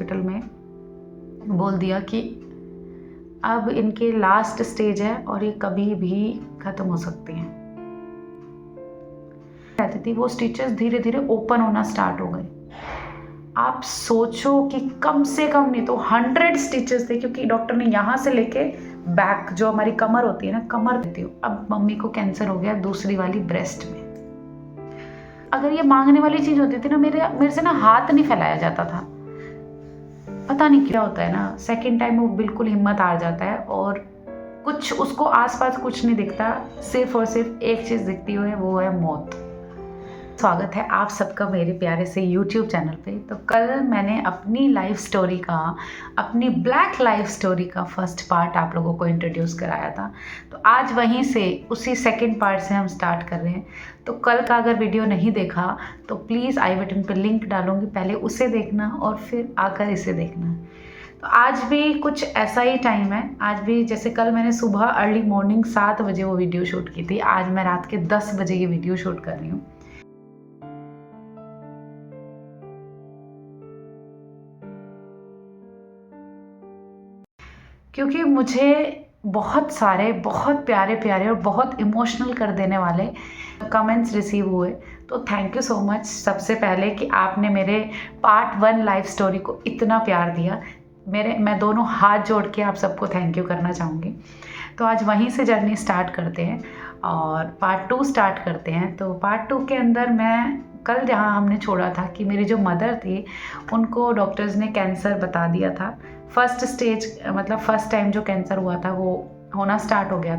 Hospital में बोल दिया कि अब इनके लास्ट स्टेज है और ये कभी भी ख़त्म हो सकती हैं। रहती थी वो स्टिचेस धीरे धीरे ओपन होना स्टार्ट हो गए। आप सोचो कि कम से कम नहीं तो 100 स्टिचेस थे, क्योंकि डॉक्टर ने यहाँ से लेके बैक जो हमारी कमर होती है ना, कमर देती हूँ। अब मम्मी को कैंसर हो गया दूसरी वाली ब्रेस्ट में। अगर ये मांगने वाली चीज़ होती थी ना, मेरे से ना हाथ नहीं फैलाया जाता था। पता नहीं क्या होता है ना, सेकंड टाइम वो बिल्कुल हिम्मत हार जाता है और कुछ उसको आसपास कुछ नहीं दिखता, सिर्फ और सिर्फ एक चीज़ दिखती है, वो है मौत। स्वागत है आप सबका मेरे प्यारे से YouTube चैनल पे। तो कल मैंने अपनी लाइफ स्टोरी का, अपनी ब्लैक लाइफ स्टोरी का फर्स्ट पार्ट आप लोगों को इंट्रोड्यूस कराया था। तो आज वहीं से उसी सेकंड पार्ट से हम स्टार्ट कर रहे हैं। तो कल का अगर वीडियो नहीं देखा तो प्लीज़ आई बटन पर लिंक डालूंगी, पहले उसे देखना और फिर आकर इसे देखना। तो आज भी कुछ ऐसा ही टाइम है। आज भी जैसे कल मैंने सुबह अर्ली मॉर्निंग 7 बजे वो वीडियो शूट की थी, आज मैं रात के 10 बजे ये वीडियो शूट कर रही हूँ। क्योंकि मुझे बहुत सारे बहुत प्यारे प्यारे और बहुत इमोशनल कर देने वाले कमेंट्स रिसीव हुए। तो थैंक यू सो मच सबसे पहले कि आपने मेरे पार्ट 1 लाइफ स्टोरी को इतना प्यार दिया। मैं दोनों हाथ जोड़ के आप सबको थैंक यू करना चाहूँगी। तो आज वहीं से जर्नी स्टार्ट करते हैं और पार्ट 2 स्टार्ट करते हैं। तो पार्ट 2 के अंदर मैं कल जहाँ हमने छोड़ा था कि मेरी जो मदर थी उनको डॉक्टर्स ने कैंसर बता दिया था। फर्स्ट स्टेज मतलब फर्स्ट टाइम जो कैंसर हुआ था वो होना स्टार्ट हो गया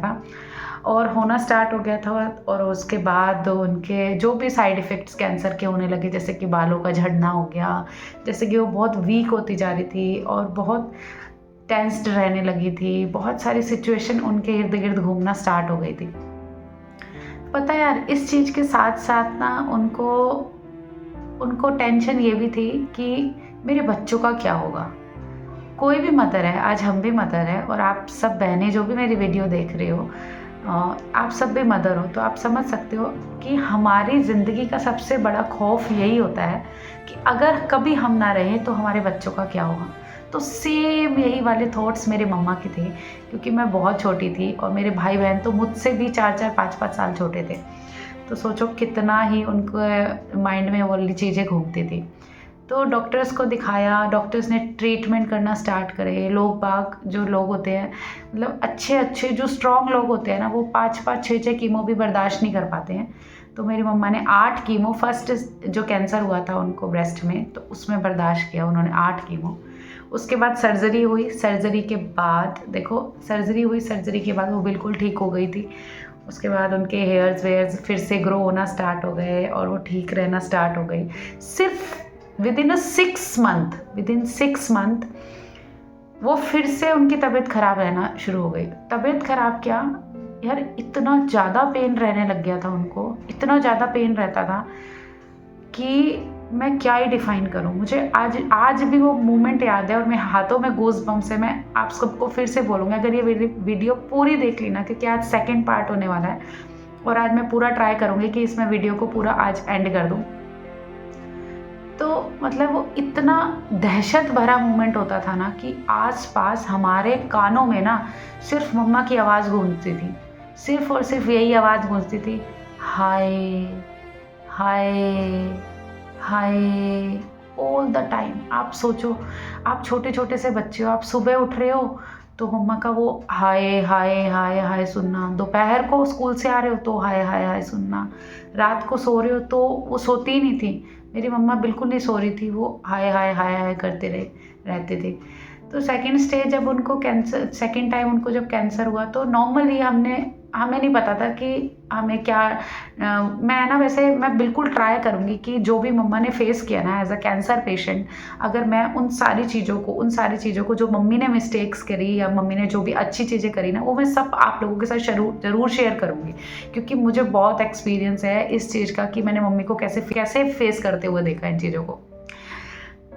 था और उसके बाद उनके जो भी साइड इफ़ेक्ट्स कैंसर के होने लगे, जैसे कि बालों का झड़ना हो गया, जैसे कि वो बहुत वीक होती जा रही थी और बहुत टेंस्ड रहने लगी थी, बहुत सारी सिचुएशन उनके इर्द गिर्द घूमना स्टार्ट हो गई थी। पता है यार, इस चीज़ के साथ साथ ना उनको टेंशन ये भी थी कि मेरे बच्चों का क्या होगा। कोई भी मदर है, आज हम भी मदर है और आप सब बहनें जो भी मेरी वीडियो देख रहे हो, आप सब भी मदर हो, तो आप समझ सकते हो कि हमारी ज़िंदगी का सबसे बड़ा खौफ यही होता है कि अगर कभी हम ना रहें तो हमारे बच्चों का क्या होगा। तो सेम यही वाले थॉट्स मेरे मम्मा के थे, क्योंकि मैं बहुत छोटी थी और मेरे भाई बहन तो मुझसे भी 4-4 5-5 साल छोटे थे। तो सोचो कितना ही उनके माइंड में वो वाली चीज़ें घूमती थी। तो डॉक्टर्स को दिखाया, डॉक्टर्स ने ट्रीटमेंट करना स्टार्ट करे। लोग बाग जो लोग होते हैं, मतलब अच्छे जो स्ट्रॉन्ग लोग होते हैं ना, वो 5-5 6-6 कीमो भी बर्दाश्त नहीं कर पाते हैं। तो मेरी मम्मा ने 8 कीमो, फर्स्ट जो कैंसर हुआ था उनको ब्रेस्ट में, तो उसमें बर्दाश्त किया उन्होंने 8 कीमो। उसके बाद सर्जरी हुई, सर्जरी के बाद देखो सर्जरी के बाद वो बिल्कुल ठीक हो गई थी। उसके बाद उनके हेयर्स वेयर्स फिर से ग्रो होना स्टार्ट हो गए और वो ठीक रहना स्टार्ट हो गई। सिर्फ विदिन 6 मंथ वो फिर से उनकी तबीयत ख़राब रहना शुरू हो गई। तबीयत ख़राब क्या यार, इतना ज़्यादा पेन रहने लग गया था उनको, इतना ज़्यादा पेन रहता था कि मैं क्या ही डिफ़ाइन करूँ। मुझे आज भी वो मोमेंट याद है और मैं हाथों में गूज़ बम्प्स है। मैं आप सबको फिर से बोलूँगी, अगर ये वीडियो पूरी देख ली ना, क्योंकि आज सेकंड पार्ट होने वाला है और आज मैं पूरा ट्राई करूँगी कि इसमें वीडियो को पूरा आज एंड कर दूँ। तो मतलब वो इतना दहशत भरा मोमेंट होता था ना कि आसपास हमारे कानों में ना सिर्फ मम्मा की आवाज़ गूंजती थी, सिर्फ और सिर्फ यही आवाज़ गूंजती थी, हाय हाय हाय ऑल द टाइम। आप सोचो, आप छोटे छोटे से बच्चे हो, आप सुबह उठ रहे हो तो मम्मा का वो हाय हाय हाय हाय सुनना, दोपहर को स्कूल से आ रहे हो तो हाय हाय हाय सुनना, रात को सो रहे हो तो वो सोती ही नहीं थी, मेरी मम्मा बिल्कुल नहीं सो रही थी, वो हाय हाय हाय हाय करते रहते थे। तो सेकंड स्टेज जब उनको कैंसर, सेकंड टाइम उनको जब कैंसर हुआ तो नॉर्मली हमें नहीं पता था कि हमें क्या मैं बिल्कुल ट्राई करूँगी कि जो भी मम्मा ने फेस किया ना एज अ कैंसर पेशेंट, अगर मैं उन सारी चीज़ों को जो मम्मी ने मिस्टेक्स करी या मम्मी ने जो भी अच्छी चीज़ें करी ना, वो मैं सब आप लोगों के साथ ज़रूर शेयर करूँगी, क्योंकि मुझे बहुत एक्सपीरियंस है इस चीज़ का कि मैंने मम्मी को कैसे फेस करते हुए देखा इन चीज़ों को।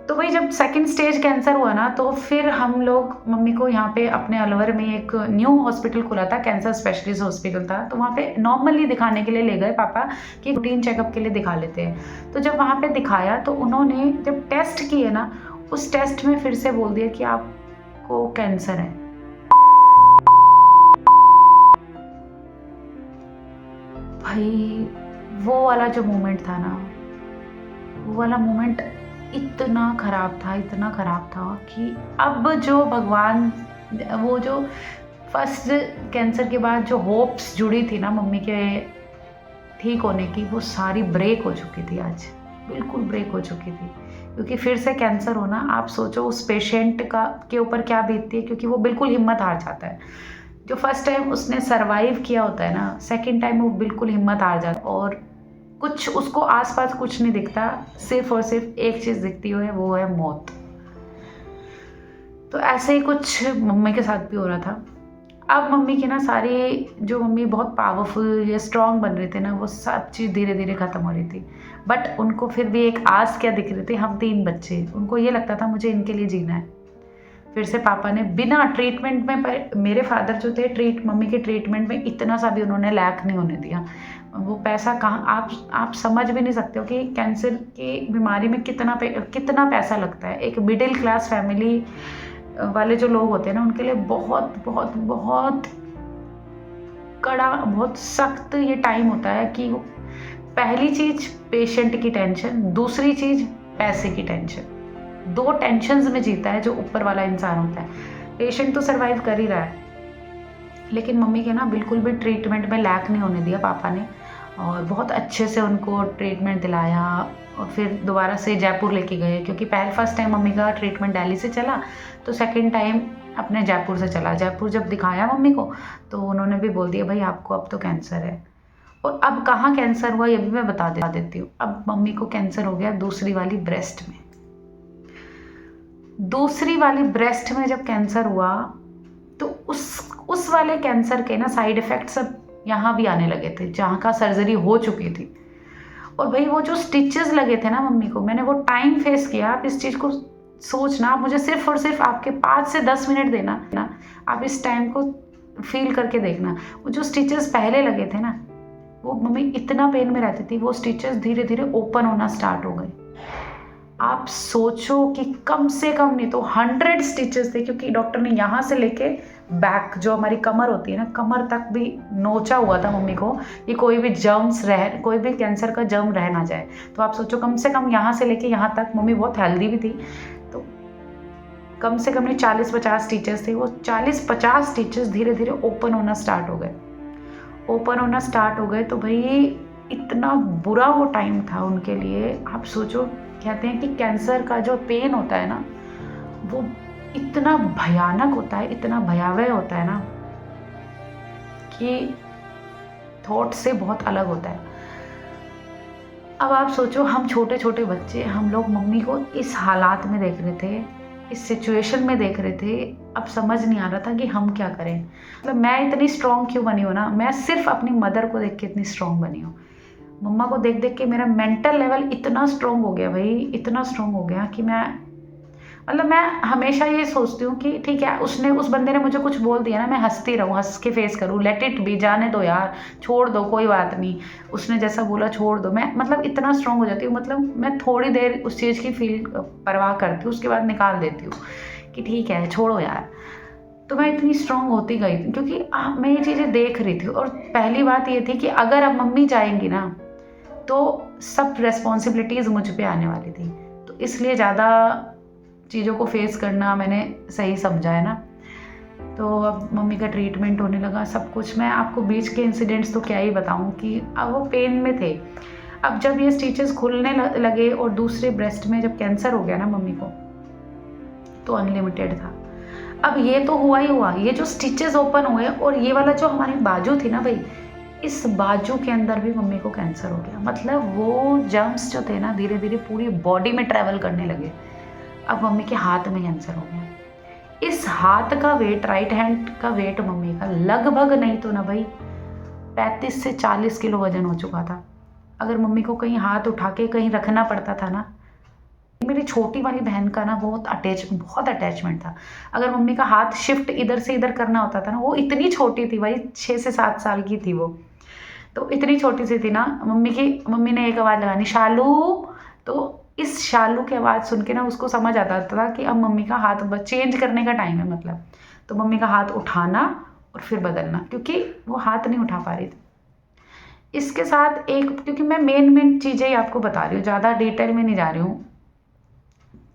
तो वही जब सेकंड स्टेज कैंसर हुआ ना, तो फिर हम लोग मम्मी को यहाँ पे अपने अलवर में एक न्यू हॉस्पिटल खुला था, कैंसर स्पेशलिस्ट हॉस्पिटल था, तो वहाँ पे नॉर्मली दिखाने के लिए ले गए पापा कि रूटीन चेकअप के लिए दिखा लेते हैं। तो जब वहाँ पे दिखाया तो उन्होंने जब टेस्ट किए ना, उस टेस्ट में फिर से बोल दिया कि आपको कैंसर है। भाई वो वाला जो मोमेंट था ना, वो वाला मोमेंट इतना ख़राब था, इतना ख़राब था कि अब जो भगवान, वो जो फर्स्ट कैंसर के बाद जो होप्स जुड़ी थी ना मम्मी के ठीक होने की, वो सारी ब्रेक हो चुकी थी आज, बिल्कुल ब्रेक हो चुकी थी। क्योंकि फिर से कैंसर होना, आप सोचो उस पेशेंट का के ऊपर क्या बीतती है, क्योंकि वो बिल्कुल हिम्मत हार जाता है। जो फर्स्ट टाइम उसने सरवाइव किया होता है ना, सेकंड टाइम वो बिल्कुल हिम्मत हार जाता है और कुछ उसको आसपास कुछ नहीं दिखता, सिर्फ और सिर्फ एक चीज़ दिखती है, वो है मौत। तो ऐसे ही कुछ मम्मी के साथ भी हो रहा था। अब मम्मी की ना सारी, जो मम्मी बहुत पावरफुल या स्ट्रॉन्ग बन रहे थे ना, वो सब चीज़ धीरे धीरे ख़त्म हो रही थी। बट उनको फिर भी एक आस क्या दिख रही थी, हम 3 बच्चे, उनको ये लगता था मुझे इनके लिए जीना है। फिर से पापा ने बिना ट्रीटमेंट में, मेरे फादर जो थे मम्मी के ट्रीटमेंट में इतना सा भी उन्होंने लैक नहीं होने दिया। वो पैसा कहाँ, आप समझ भी नहीं सकते हो कि कैंसर की बीमारी में कितना पैसा लगता है। एक मिडिल क्लास फैमिली वाले जो लोग होते हैं ना, उनके लिए बहुत बहुत बहुत कड़ा, बहुत सख्त ये टाइम होता है कि पहली चीज़ पेशेंट की टेंशन, दूसरी चीज़ पैसे की टेंशन। 2 टेंशन्स में जीता है जो ऊपर वाला इंसान होता है। पेशेंट तो सर्वाइव कर ही रहा है, लेकिन मम्मी के ना बिल्कुल भी ट्रीटमेंट में लैक नहीं होने दिया पापा ने, और बहुत अच्छे से उनको ट्रीटमेंट दिलाया। और फिर दोबारा से जयपुर लेके गए, क्योंकि फर्स्ट टाइम मम्मी का ट्रीटमेंट दिल्ली से चला, तो सेकंड टाइम अपने जयपुर से चला। जयपुर जब दिखाया मम्मी को, तो उन्होंने भी बोल दिया भाई आपको अब तो कैंसर है। और अब कहाँ कैंसर हुआ ये भी मैं बता देती हूँ। अब मम्मी को कैंसर हो गया दूसरी वाली ब्रेस्ट में। दूसरी वाली ब्रेस्ट में जब कैंसर हुआ, तो उस वाले कैंसर के ना साइड इफ़ेक्ट सब यहाँ भी आने लगे थे, जहाँ का सर्जरी हो चुकी थी। और भाई वो जो स्टिचेस लगे थे ना मम्मी को, मैंने वो टाइम फेस किया। आप इस चीज़ को सोचना, आप मुझे सिर्फ और सिर्फ आपके 5 से 10 मिनट देना ना, आप इस टाइम को फील करके देखना। वो जो स्टिचेस पहले लगे थे ना, वो मम्मी इतना पेन में रहती थी, वो स्टिचेस धीरे धीरे ओपन होना स्टार्ट हो गए। आप सोचो कि कम से कम नहीं तो 100 स्टिचेस थे, क्योंकि डॉक्टर ने यहाँ से लेके बैक, जो हमारी कमर होती है ना, कमर तक भी नोचा हुआ था मम्मी को कि कोई भी कैंसर का जर्म रह ना जाए। तो आप सोचो कम से कम यहाँ से लेके यहाँ तक, मम्मी बहुत हेल्दी भी थी, तो कम से कम 40-50 स्टिचेस थे। वो 40-50 स्टिचेस धीरे धीरे ओपन होना स्टार्ट हो गए। तो भाई इतना बुरा वो टाइम था उनके लिए। आप सोचो, कहते हैं कि कैंसर का जो पेन होता है ना, वो इतना भयानक होता है, इतना भयावह होता है ना, कि थॉट से बहुत अलग होता है। अब आप सोचो, हम छोटे छोटे बच्चे, हम लोग मम्मी को इस हालात में देख रहे थे, इस सिचुएशन में देख रहे थे। अब समझ नहीं आ रहा था कि हम क्या करें। मतलब मैं इतनी स्ट्रॉन्ग क्यों बनी हूँ ना, मैं सिर्फ अपनी मदर को देख के इतनी स्ट्रॉन्ग बनी हूँ। मम्मा को देख देख के मेरा मेंटल लेवल इतना स्ट्रॉन्ग हो गया भाई, इतना स्ट्रॉन्ग हो गया कि मैं हमेशा ये सोचती हूँ कि ठीक है, उस बंदे ने मुझे कुछ बोल दिया ना, मैं हंसती रहूँ, हंस के फेस करूँ, लेट इट बी, जाने दो यार, छोड़ दो, कोई बात नहीं, उसने जैसा बोला छोड़ दो। मैं मतलब इतना स्ट्रॉन्ग हो जाती हूँ, मतलब मैं थोड़ी देर उस चीज़ की परवाह करती हूँ, उसके बाद निकाल देती हूँ कि ठीक है छोड़ो यार। तो मैं इतनी स्ट्रॉन्ग होती गई थी, क्योंकि मैं ये चीज़ें देख रही थी। और पहली बात ये थी कि अगर अब मम्मी जाएंगी ना, तो सब रेस्पॉन्सिबिलिटीज़ मुझ पे आने वाली थी। तो इसलिए ज़्यादा चीज़ों को फेस करना मैंने सही समझा है ना। तो अब मम्मी का ट्रीटमेंट होने लगा, सब कुछ। मैं आपको बीच के इंसिडेंट्स तो क्या ही बताऊं कि अब वो पेन में थे। अब जब ये स्टिचेस खुलने लगे और दूसरे ब्रेस्ट में जब कैंसर हो गया ना मम्मी को, तो अनलिमिटेड था। अब ये तो हुआ ही हुआ, ये जो स्टिचेस ओपन हुए, और ये वाला जो हमारी बाजू थी ना भाई, इस बाजू के अंदर भी मम्मी को कैंसर हो गया। मतलब वो जर्म्स जो थे ना, धीरे धीरे पूरी बॉडी में ट्रैवल करने लगे। अब मम्मी के हाथ में कैंसर हो गया। इस हाथ का वेट, राइट हैंड का वेट मम्मी का लगभग नहीं तो ना भाई 35 से 40 किलो वजन हो चुका था। अगर मम्मी को कहीं हाथ उठा के कहीं रखना पड़ता था ना, मेरी छोटी वाली बहन का ना बहुत अटैचमेंट था। अगर मम्मी का हाथ शिफ्ट इधर से इधर करना होता था ना, वो इतनी छोटी थी भाई, 6 से 7 साल की थी वो, तो इतनी छोटी सी थी ना, मम्मी ने एक आवाज़ लगानी, शालू, तो इस शालू की आवाज़ सुन के ना उसको समझ आता था कि अब मम्मी का हाथ चेंज करने का टाइम है मतलब। तो मम्मी का हाथ उठाना और फिर बदलना, क्योंकि वो हाथ नहीं उठा पा रही थी। इसके साथ एक, क्योंकि मैं मेन चीज़ें ही आपको बता रही हूँ, ज़्यादा डिटेल में नहीं जा रही हूँ।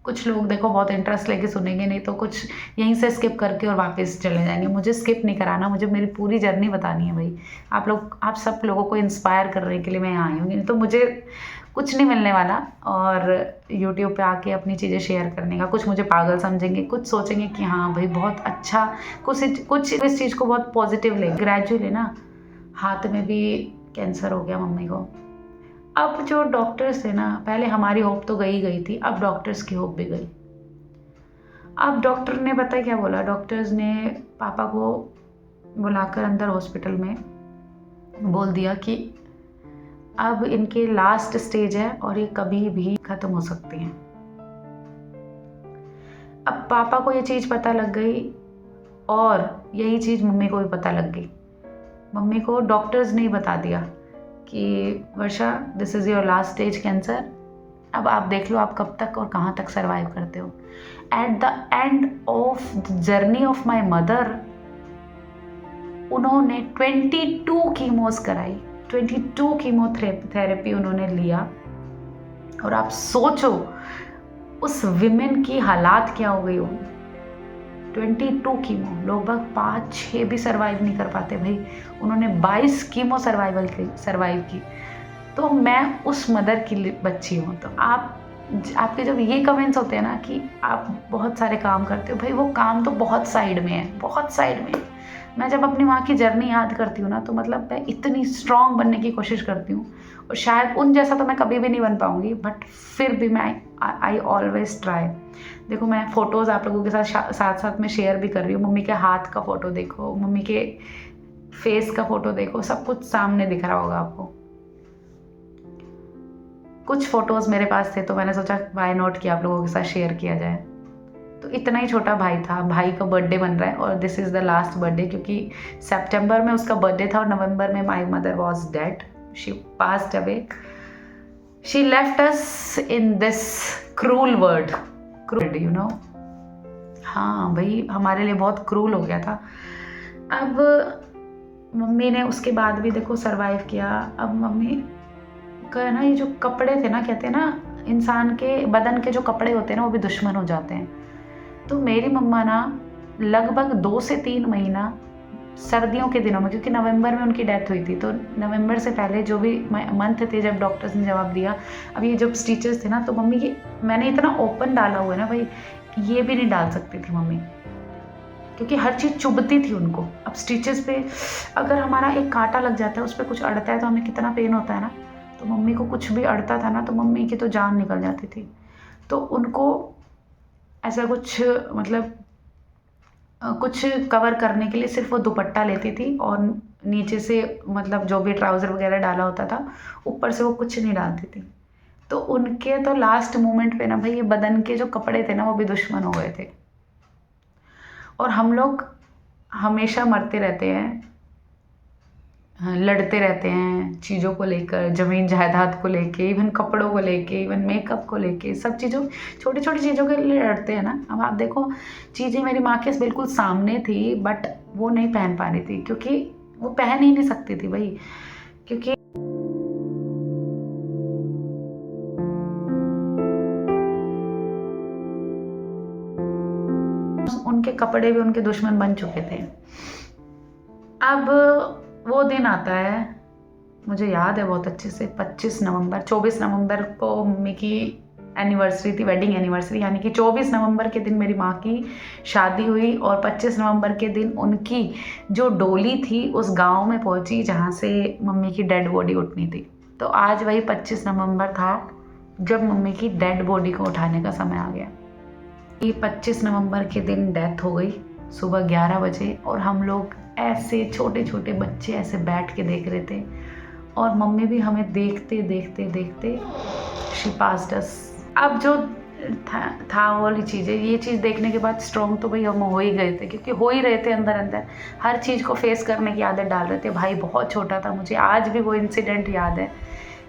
कुछ लोग देखो बहुत इंटरेस्ट लेके सुनेंगे, नहीं तो कुछ यहीं से स्किप करके और वापस चले जाएंगे। मुझे स्किप नहीं कराना, मुझे मेरी पूरी जर्नी बतानी है भाई। आप सब लोगों को इंस्पायर करने के लिए मैं यहाँ आई हूँ, नहीं तो मुझे कुछ नहीं मिलने वाला। और यूट्यूब पे आके अपनी चीज़ें शेयर करने का, कुछ मुझे पागल समझेंगे, कुछ सोचेंगे कि हाँ भाई बहुत अच्छा, कुछ इस चीज़ को बहुत पॉजिटिव ले। ग्रेजुअली ना हाथ में भी कैंसर हो गया मम्मी को। अब जो डॉक्टर्स थे ना, पहले हमारी होप तो गई थी, अब डॉक्टर्स की होप भी गई। अब डॉक्टर ने पता है क्या बोला, डॉक्टर्स ने पापा को बुलाकर अंदर हॉस्पिटल में बोल दिया कि अब इनके लास्ट स्टेज है और ये कभी भी खत्म हो सकती हैं। अब पापा को ये चीज़ पता लग गई और यही चीज़ मम्मी को भी पता लग गई। मम्मी को डॉक्टर्स ने बता दिया कि Varsha, this is your last stage cancer, अब आप देख लो आप कब तक और कहाँ तक सर्वाइव करते हो। At the end of the journey of my mother, उन्होंने 22 कीमोस कराई, 22 कीमोथेरेपी उन्होंने लिया। और आप सोचो उस विमेन की हालात क्या हो गई होगी। 22 कीमो, लगभग 5-6 भी सर्वाइव नहीं कर पाते भाई, उन्होंने 22 कीमो सर्वाइव की। तो मैं उस मदर की बच्ची हूँ। तो आपके जब ये कमेंट्स होते हैं ना कि आप बहुत सारे काम करते हो, भाई वो काम तो बहुत साइड में है, बहुत साइड में। मैं जब अपनी माँ की जर्नी याद करती हूँ ना, तो मतलब मैं इतनी स्ट्रॉन्ग बनने की कोशिश करती हूँ, और शायद उन जैसा तो मैं कभी भी नहीं बन पाऊँगी, बट फिर भी मैं आई ऑलवेज ट्राई। देखो मैं फ़ोटोज़ आप लोगों के साथ में शेयर भी कर रही हूँ। मम्मी के हाथ का फ़ोटो देखो, मम्मी के फेस का फ़ोटो देखो, सब कुछ सामने दिख रहा होगा आपको। कुछ फ़ोटोज़ मेरे पास थे तो मैंने सोचा वाई नॉट कि आप लोगों के साथ शेयर किया जाए। तो इतना ही छोटा भाई था, भाई का बर्थडे बन रहा है और this is the last birthday, क्योंकि सितंबर में उसका बर्थडे था और नवंबर में my mother was dead, she passed away, she left us in this cruel world, cruel you know. हाँ भाई हमारे लिए बहुत क्रूल हो गया था। अब मम्मी ने उसके बाद भी देखो सर्वाइव किया। अब मम्मी का ना ये जो कपड़े थे ना, कहते हैं ना इंसान के बदन के जो कपड़े होते हैं ना वो भी दुश्मन हो जाते हैं। तो मेरी मम्मा ना लगभग 2 से 3 महीना सर्दियों के दिनों में, क्योंकि नवंबर में उनकी डेथ हुई थी, तो नवंबर से पहले जो भी मंथ थे जब डॉक्टर्स ने जवाब दिया, अब ये जब स्टिचेस थे ना, तो मम्मी की मैंने इतना ओपन डाला हुआ है ना भाई, ये भी नहीं डाल सकती थी मम्मी, क्योंकि हर चीज़ चुभती थी उनको। अब स्टिचेस पे अगर हमारा एक कांटा लग जाता है, उस पर कुछ अड़ता है तो हमें कितना पेन होता है ना। तो मम्मी को कुछ भी अड़ता था ना तो मम्मी की तो जान निकल जाती थी। तो उनको ऐसा कुछ मतलब कुछ कवर करने के लिए सिर्फ वो दुपट्टा लेती थी और नीचे से मतलब जो भी ट्राउज़र वगैरह डाला होता था, ऊपर से वो कुछ नहीं डालती थी। तो उनके तो लास्ट मोमेंट पे ना भाई ये बदन के जो कपड़े थे ना वो भी दुश्मन हो गए थे। और हम लोग हमेशा मरते रहते हैं, लड़ते रहते हैं चीज़ों को लेकर, ज़मीन जायदाद को लेके, इवन कपड़ों को लेके, इवन मेकअप को लेके, सब चीज़ों, छोटी छोटी चीज़ों के लिए लड़ते हैं ना। अब आप देखो चीज़ें मेरी माँ के बिल्कुल सामने थी, बट वो नहीं पहन पा रही थी, क्योंकि वो पहन ही नहीं सकती थी भाई, क्योंकि उनके कपड़े भी उनके दुश्मन बन चुके थे। अब वो दिन आता है, मुझे याद है बहुत अच्छे से, 24 नवंबर को मम्मी की एनिवर्सरी थी, वेडिंग एनिवर्सरी, यानी कि 24 नवंबर के दिन मेरी माँ की शादी हुई और 25 नवंबर के दिन उनकी जो डोली थी उस गांव में पहुंची जहां से मम्मी की डेड बॉडी उठनी थी। तो आज वही 25 नवंबर था जब मम्मी की डेड बॉडी को उठाने का समय आ गया। 25 नवंबर के दिन डेथ हो गई सुबह 11 बजे, और हम लोग ऐसे छोटे छोटे बच्चे ऐसे बैठ के देख रहे थे, और मम्मी भी हमें देखते देखते देखते शी पास्ड अस। अब जो था वो वाली चीज़ें, ये चीज़ देखने के बाद स्ट्रॉन्ग तो भाई हम हो ही गए थे, क्योंकि हो ही रहे थे अंदर अंदर, हर चीज़ को फेस करने की आदत डाल रहे थे। भाई बहुत छोटा था, मुझे आज भी वो इंसिडेंट याद है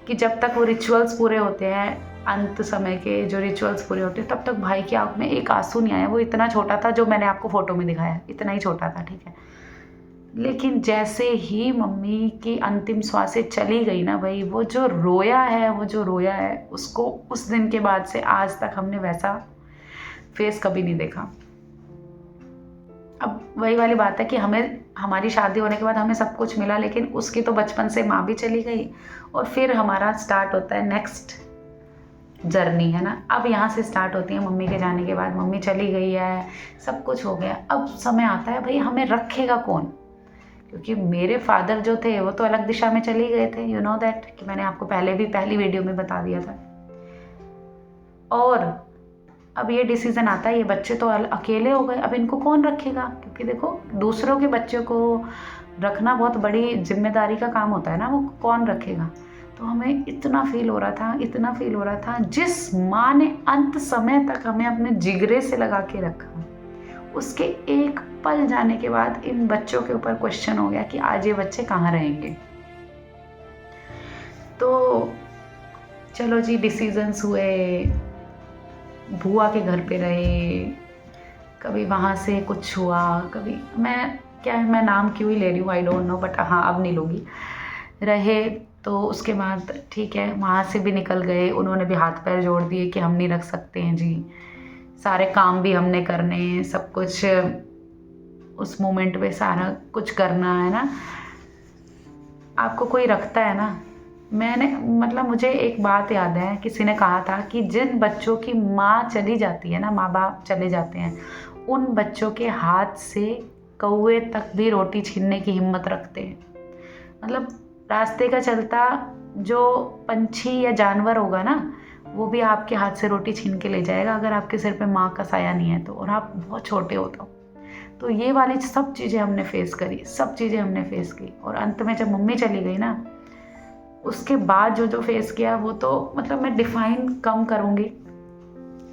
कि जब तक वो रिचुअल्स पूरे होते हैं अंत समय के जो रिचुअल्स पूरे होते तब तक भाई की आँख में एक आंसू नहीं आया। वो इतना छोटा था, जो मैंने आपको फ़ोटो में दिखाया इतना ही छोटा था, ठीक है। लेकिन जैसे ही मम्मी की अंतिम श्वासें चली गई ना भाई, वो जो रोया है उसको उस दिन के बाद से आज तक हमने वैसा फेस कभी नहीं देखा। अब वही वाली बात है कि हमें हमारी शादी होने के बाद हमें सब कुछ मिला, लेकिन उसकी तो बचपन से माँ भी चली गई और फिर हमारा स्टार्ट होता है नेक्स्ट जर्नी, है ना। अब यहाँ से स्टार्ट होती है मम्मी के जाने के बाद। मम्मी चली गई है, सब कुछ हो गया, अब समय आता है भाई हमें रखेगा कौन, क्योंकि मेरे फादर जो थे वो तो अलग दिशा में चले गए थे, यू नो दैट, कि मैंने आपको पहले भी पहली वीडियो में बता दिया था। और अब ये डिसीज़न आता है, ये बच्चे तो अकेले हो गए, अब इनको कौन रखेगा, क्योंकि देखो दूसरों के बच्चों को रखना बहुत बड़ी जिम्मेदारी का काम होता है ना, वो कौन रखेगा। तो हमें इतना फील हो रहा था, जिस माँ ने अंत समय तक हमें अपने जिगरे से लगा के रखा, उसके एक पल जाने के बाद इन बच्चों के ऊपर क्वेश्चन हो गया कि आज ये बच्चे कहाँ रहेंगे। तो चलो जी, डिसीजंस हुए, बुआ के घर पे रहे, कभी वहाँ से कुछ हुआ, कभी मैं नाम क्यों ही ले रही हूँ, आई डोंट नो, बट हाँ अब नहीं लूँगी, रहे। तो उसके बाद ठीक है, वहाँ से भी निकल गए, उन्होंने भी हाथ पैर जोड़ दिए कि हम नहीं रख सकते हैं जी, सारे काम भी हमने करने, सब कुछ उस मोमेंट पे सारा कुछ करना है ना। आपको कोई रखता है ना, मुझे एक बात याद है, किसी ने कहा था कि जिन बच्चों की माँ चली जाती है ना, माँ बाप चले जाते हैं, उन बच्चों के हाथ से कौवे तक भी रोटी छीनने की हिम्मत रखते हैं। मतलब रास्ते का चलता जो पंछी या जानवर होगा ना, वो भी आपके हाथ से रोटी छीन के ले जाएगा अगर आपके सिर पे माँ का साया नहीं है तो, और आप बहुत छोटे हो तो ये वाली सब चीज़ें हमने फेस की। और अंत में जब मम्मी चली गई ना, उसके बाद जो फेस किया वो तो मतलब मैं डिफाइन कम करूँगी।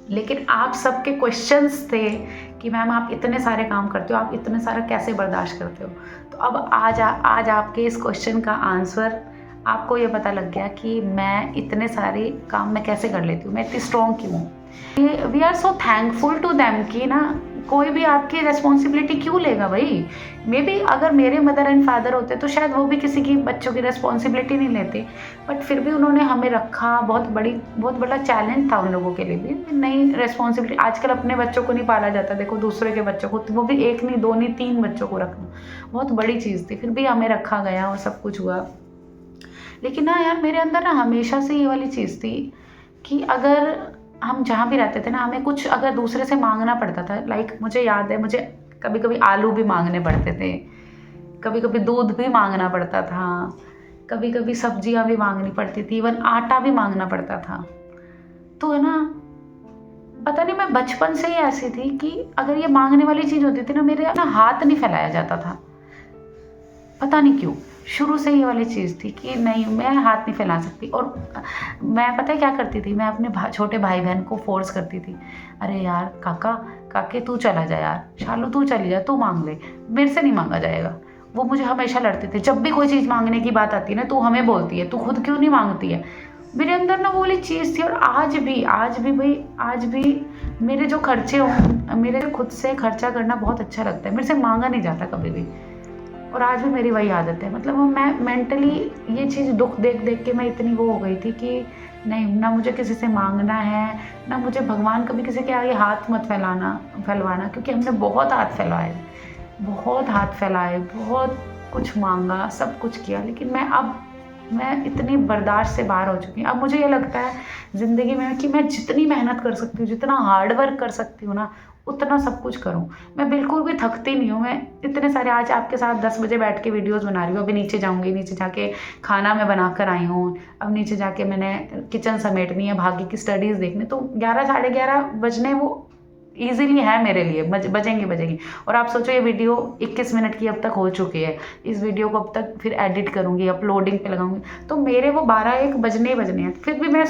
लेकिन आप सबके क्वेश्चंस थे कि मैम आप इतने सारे काम करते हो, आप इतने सारा कैसे बर्दाश्त करते हो। तो अब आज आपके इस क्वेश्चन का आंसर आपको ये पता लग गया कि मैं इतने सारे काम मैं कैसे कर लेती हूँ, मैं इतनी स्ट्रॉन्ग क्यों हूँ। We are so thankful to them कि ना कोई भी आपकी रिस्पॉन्सिबिलिटी क्यों लेगा भाई। मे बी अगर मेरे मदर एंड फादर होते तो शायद वो भी किसी की बच्चों की रिस्पॉन्सिबिलिटी नहीं लेते, बट फिर भी उन्होंने हमें रखा। बहुत बड़ा चैलेंज था उन लोगों के लिए भी, नई रिस्पॉन्सिबिलिटी। आजकल अपने बच्चों को नहीं पाला जाता, देखो दूसरे के बच्चों को, वो भी एक नहीं, दो नहीं, 3 बच्चों को रखना बहुत बड़ी चीज़ थी। फिर भी हमें रखा गया और सब कुछ हुआ। लेकिन ना यार, मेरे अंदर ना हमेशा से ये वाली चीज़ थी कि अगर हम जहाँ भी रहते थे ना, हमें कुछ अगर दूसरे से मांगना पड़ता था, लाइक मुझे याद है, मुझे कभी कभी आलू भी मांगने पड़ते थे, कभी कभी दूध भी मांगना पड़ता था, कभी कभी सब्जियाँ भी मांगनी पड़ती थी, इवन आटा भी मांगना पड़ता था। तो है ना, पता नहीं, मैं बचपन से ही ऐसी थी कि अगर ये मांगने वाली चीज़ होती थी ना, मेरे ना हाथ नहीं फैलाया जाता था, पता नहीं क्यों। शुरू से ये वाली चीज़ थी कि नहीं, मैं हाथ नहीं फैला सकती। और मैं पता है क्या करती थी, मैं अपने छोटे भाई बहन को फोर्स करती थी, अरे यार काके तू चला जा यार, शालू तू चली जा, तू मांग ले, मेरे से नहीं मांगा जाएगा। वो मुझे हमेशा लड़ते थे, जब भी कोई चीज़ मांगने की बात आती है ना, तू हमें बोलती है, तू खुद क्यों नहीं मांगती है। मेरे अंदर ना वो वाली चीज़ थी। और आज भी मेरे जो खर्चे हों, मेरे खुद से खर्चा करना बहुत अच्छा लगता है, मेरे से मांगा नहीं जाता कभी भी। और आज भी मेरी वही आदत है। मतलब मैं मेंटली ये चीज़ दुख देख के मैं इतनी वो हो गई थी कि नहीं, ना मुझे किसी से मांगना है, ना मुझे भगवान कभी किसी के आगे हाथ मत फैलवाना, क्योंकि हमने बहुत हाथ फैलाए, बहुत कुछ मांगा, सब कुछ किया। लेकिन मैं इतनी बर्दाश्त से बाहर हो चुकी हूँ। अब मुझे ये लगता है ज़िंदगी में कि मैं जितनी मेहनत कर सकती हूँ, जितना हार्ड वर्क कर सकती हूँ ना, उतना सब कुछ करूँ। मैं बिल्कुल भी थकती नहीं हूँ। मैं इतने सारे, आज आपके साथ 10 बजे बैठ के वीडियोस बना रही हूँ, अभी नीचे जाऊँगी, नीचे जाके खाना मैं बना कर आई हूँ, अब नीचे जाके मैंने किचन समेटनी है, भाग्य की स्टडीज़ देखनी। तो 11 साढ़े 11 बजने वो ईजिली है मेरे लिए, बजेंगी। और आप सोचो, ये वीडियो 21 मिनट की अब तक हो चुकी है। इस वीडियो को अब तक फिर एडिट करूँगी, अपलोडिंग पे लगाऊंगी, तो मेरे वो 12-1 बजने हैं। फिर भी मैं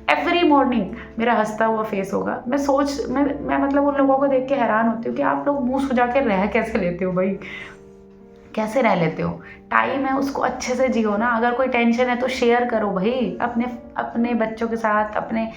एवरी मॉर्निंग मेरा हंसता हुआ फेस होगा। मैं मतलब उन लोगों को देख के हैरान होती हूँ कि आप लोग मुँह सुजा के रह कैसे लेते हो भाई। कैसे रह लेते हो? टाइम है उसको अच्छे से जियो ना। अगर कोई टेंशन है तो शेयर करो भाई, अपने अपने बच्चों के साथ, अपने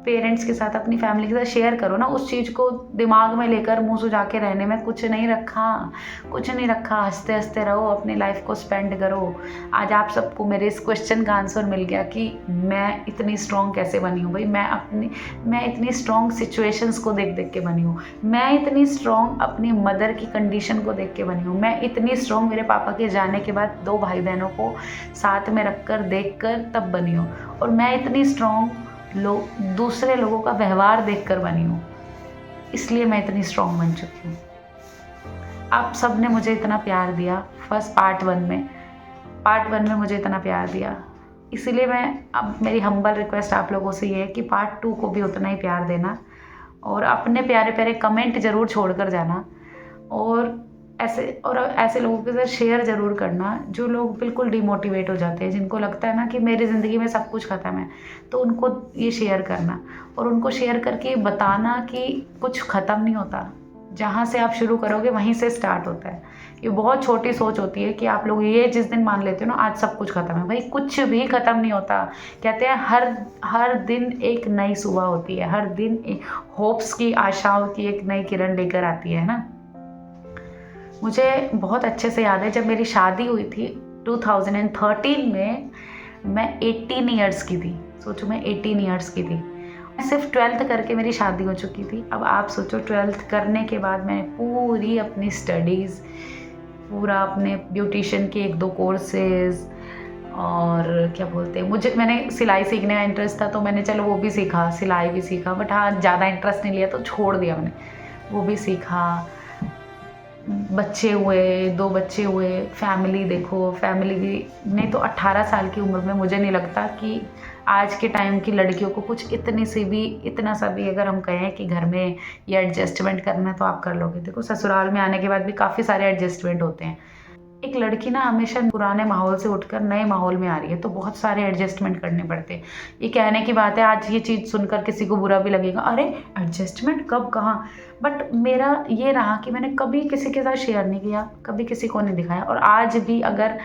पेरेंट्स के साथ, अपनी फैमिली के साथ शेयर करो ना। उस चीज़ को दिमाग में लेकर मुंह सुजा के रहने में कुछ नहीं रखा, कुछ नहीं रखा। हंसते हंसते रहो, अपनी लाइफ को स्पेंड करो। आज आप सबको मेरे इस क्वेश्चन का आंसर मिल गया कि मैं इतनी स्ट्रॉन्ग कैसे बनी हूँ भाई। मैं इतनी स्ट्रॉन्ग सिचुएशंस को देख देख के बनी हूँ। मैं इतनी स्ट्रॉन्ग अपनी मदर की कंडीशन को देख के बनी हूँ। मैं इतनी स्ट्रॉन्ग मेरे पापा के जाने के बाद 2 भाई बहनों को साथ में रखकर देखकर तब बनी हूँ। और मैं इतनी स्ट्रॉन्ग दूसरे लोगों का व्यवहार देखकर बनी हूँ, इसलिए मैं इतनी स्ट्रॉन्ग बन चुकी हूँ। आप सब ने मुझे इतना प्यार दिया फर्स्ट पार्ट 1 में मुझे इतना प्यार दिया, इसीलिए मैं अब मेरी हम्बल रिक्वेस्ट आप लोगों से ये है कि पार्ट 2 को भी उतना ही प्यार देना और अपने प्यारे प्यारे कमेंट ज़रूर छोड़ कर जाना। और ऐसे लोगों के साथ शेयर ज़रूर करना जो लोग बिल्कुल डिमोटिवेट हो जाते हैं, जिनको लगता है ना कि मेरी ज़िंदगी में सब कुछ ख़त्म है, तो उनको ये शेयर करना और उनको शेयर करके बताना कि कुछ ख़त्म नहीं होता। जहाँ से आप शुरू करोगे वहीं से स्टार्ट होता है। ये बहुत छोटी सोच होती है कि आप लोग ये जिस दिन मान लेते हो ना आज सब कुछ ख़त्म है, भाई कुछ भी ख़त्म नहीं होता। कहते हैं हर दिन एक नई सुबह होती है, हर दिन होप्स की, आशाओं की एक नई किरण लेकर आती है ना। मुझे बहुत अच्छे से याद है जब मेरी शादी हुई थी 2013 में, मैं 18 ईयर्स की थी। सोचो मैं 18 ईयर्स की थी। मैं सिर्फ 12th करके मेरी शादी हो चुकी थी। अब आप सोचो 12th करने के बाद मैंने पूरी अपनी स्टडीज़, पूरा अपने ब्यूटिशियन के 1-2 कोर्सेज और क्या बोलते हैं, मैंने सिलाई सीखने का इंटरेस्ट था तो मैंने चलो वो भी सीखा, सिलाई भी सीखा, बट हाँ ज़्यादा इंटरेस्ट नहीं लिया तो छोड़ दिया मैंने। वो भी सीखा, बच्चे हुए, 2 बच्चे हुए, फैमिली देखो, फैमिली भी नहीं तो 18 साल की उम्र में मुझे नहीं लगता कि आज के टाइम की लड़कियों को कुछ इतना सा भी अगर हम कहें कि घर में ये एडजस्टमेंट करना है तो आप कर लोगे। देखो ससुराल में आने के बाद भी काफ़ी सारे एडजस्टमेंट होते हैं। एक लड़की ना हमेशा पुराने माहौल से उठकर नए माहौल में आ रही है तो बहुत सारे एडजस्टमेंट करने पड़ते हैं। ये कहने की बात है, आज ये चीज़ सुनकर किसी को बुरा भी लगेगा, अरे एडजस्टमेंट कब कहाँ, बट मेरा ये रहा कि मैंने कभी किसी के साथ शेयर नहीं किया, कभी किसी को नहीं दिखाया। और आज भी अगर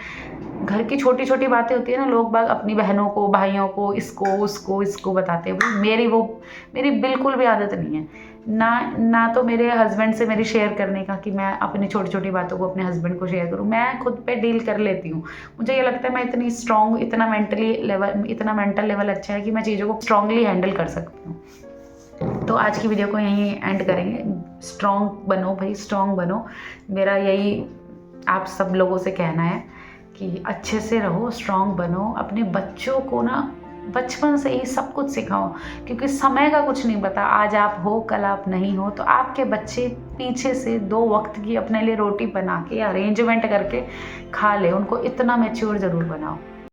घर की छोटी छोटी बातें होती है ना, लोग बाग अपनी बहनों को, भाइयों को, इसको बताते हैं, मेरी बिल्कुल भी आदत नहीं है। ना तो मेरे हस्बैंड से मेरी शेयर करने का कि मैं अपनी छोटी छोटी बातों को अपने हस्बैंड को शेयर करूं। मैं खुद पे डील कर लेती हूँ। मुझे ये लगता है मैं इतनी स्ट्रॉन्ग, इतना मेंटल लेवल अच्छा है कि मैं चीज़ों को स्ट्रांगली हैंडल कर सकती हूँ। तो आज की वीडियो को यहीं एंड करेंगे। स्ट्रॉन्ग बनो भाई, स्ट्रॉन्ग बनो। मेरा यही आप सब लोगों से कहना है कि अच्छे से रहो, स्ट्रॉन्ग बनो। अपने बच्चों को ना बचपन से ही सब कुछ सिखाओ, क्योंकि समय का कुछ नहीं पता। आज आप हो, कल आप नहीं हो, तो आपके बच्चे पीछे से 2 वक्त की अपने लिए रोटी बना के, अरेंजमेंट करके खा ले। उनको इतना मैच्योर ज़रूर बनाओ।